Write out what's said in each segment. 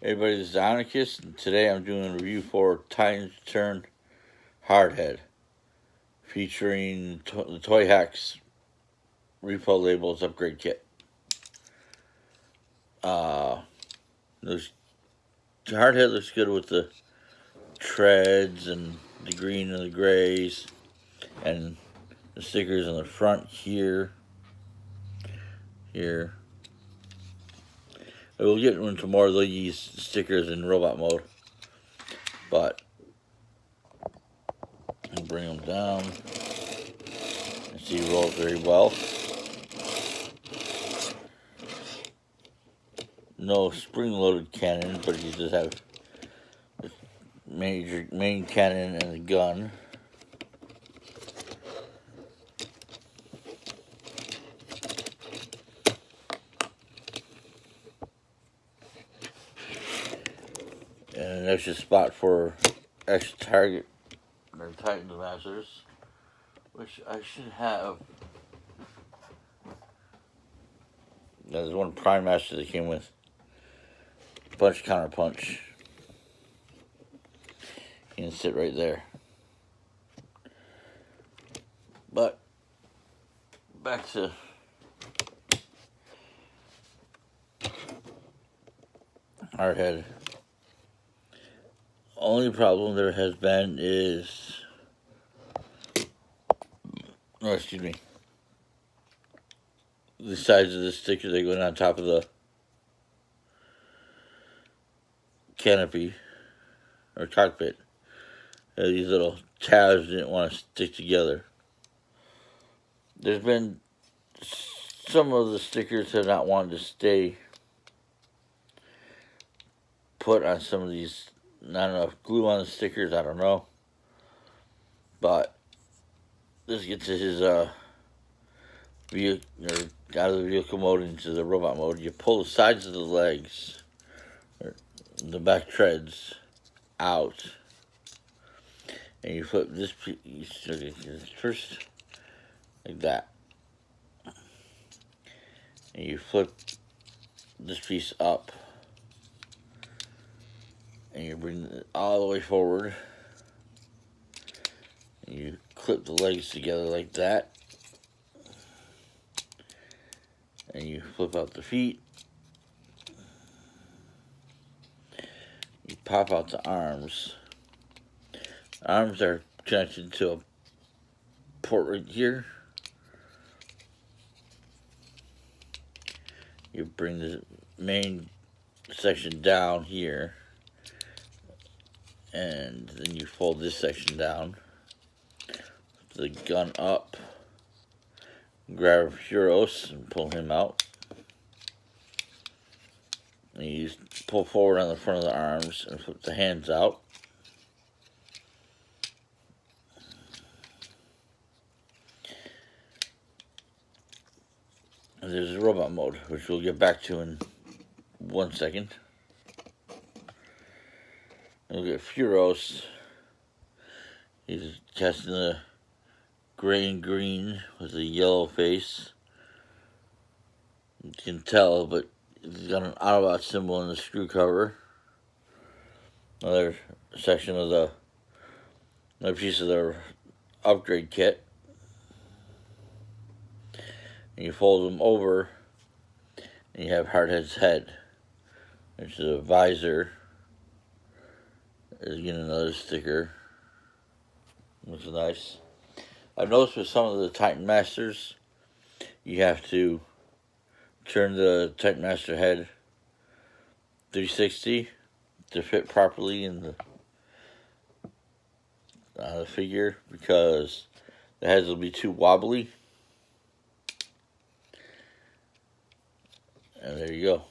Hey everybody, this is Ionacus, and today I'm doing a review for Titan's Turn Hardhead, featuring the toyhax repo labels upgrade kit. This hardhead looks good with the treads and the green and the grays, and the stickers on the front here. We'll get into more of these stickers in robot mode, but I'll bring them down. And see, it rolls very well. No spring-loaded cannon, but he does have the main cannon and the gun. And an extra spot for extra target or Titan Masters, which I should have. There's one Prime Master that came with punch counter punch. You can sit right there. But back to hardhead. Only problem there has been is, the sides of the sticker that go on top of the canopy or cockpit. These little tabs didn't want to stick together. There's been some of the stickers have not wanted to stay put on some of these. Not enough glue on the stickers, I don't know. But this gets to his vehicle, or out of the vehicle mode into the robot mode. You pull the sides of the legs, or the back treads, out, and you flip this piece first like that, and you flip this piece up, and you bring it all the way forward, and you clip the legs together like that, and you flip out the feet, you pop out the arms. Arms are connected to a port right here. You bring the main section down here, and then you fold this section down, the gun up, grab Huros and pull him out, and you pull forward on the front of the arms and flip the hands out. And there's a robot mode, which we'll get back to in 1 second. We'll get Furos. He's casting the gray and green with a yellow face. You can tell, but he's got an Autobot symbol in the screw cover. Another section of another piece of their upgrade kit. And you fold them over, and you have Hardhead's head, which is a visor. There's again another sticker. Looks nice. I've noticed with some of the Titan Masters, you have to turn the Titan Master head 360 to fit properly in the figure, because the heads will be too wobbly. And there you go.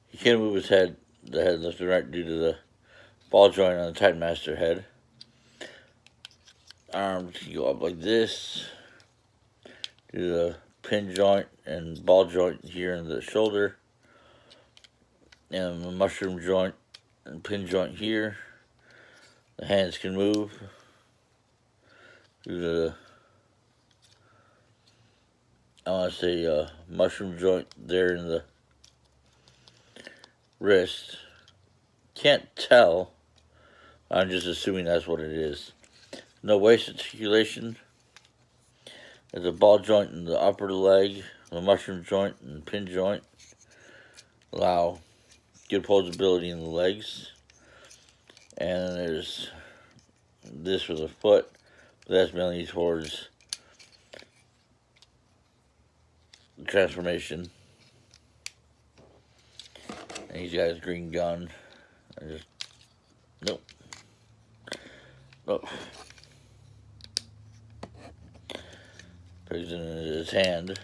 He can't move the head left and right due to the ball joint on the Titan Master head. Arms can go up like this, do the pin joint and ball joint here in the shoulder, and the mushroom joint and pin joint here. The hands can move through the, I want to say, mushroom joint there in the wrist, can't tell. I'm just assuming that's what it is. No waist articulation. There's a ball joint in the upper leg, the mushroom joint and pin joint. Allow good posability in the legs. And then there's this for the foot. But that's mainly towards transformation. And he's got his green gun. Nope. Puts it in his hand.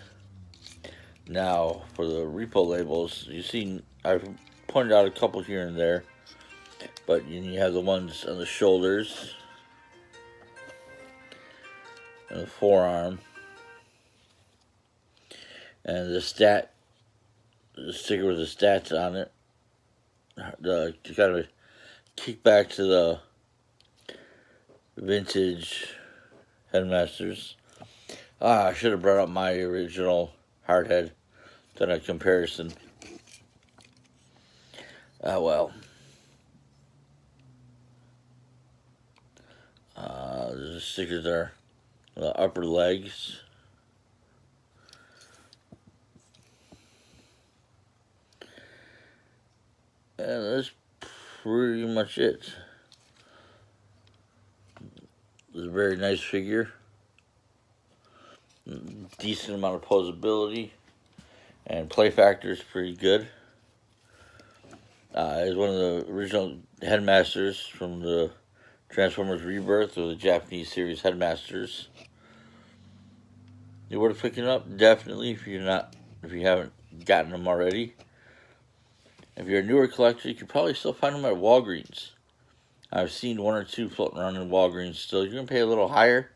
Now, for the repo labels, you see, I've pointed out a couple here and there, but you have the ones on the shoulders and the forearm, and the sticker with the stats on it. To kind of kick back to the vintage Headmasters. I should have brought up my original hardhead, done a comparison. Well. The stickers there, the upper legs. And that's pretty much it. It's a very nice figure. Decent amount of posability. And play factor is pretty good. It's one of the original Headmasters from the Transformers Rebirth or the Japanese series Headmasters. You're worth picking up, definitely, if you haven't gotten them already. If you're a newer collector, you can probably still find them at Walgreens. I've seen one or two floating around in Walgreens still. You're going to pay a little higher,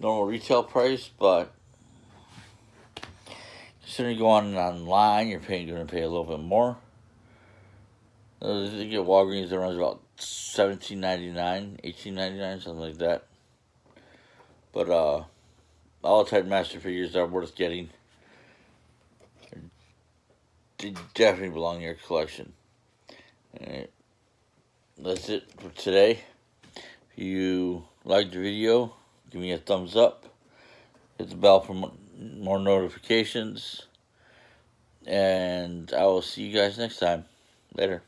normal retail price, but considering you go online, you're going to pay a little bit more. You get Walgreens that runs about $17.99, $18.99, something like that. But all the Headmaster figures are worth getting. They definitely belong in your collection. Alright. That's it for today. If you liked the video, give me a thumbs up. Hit the bell for more notifications. And I will see you guys next time. Later.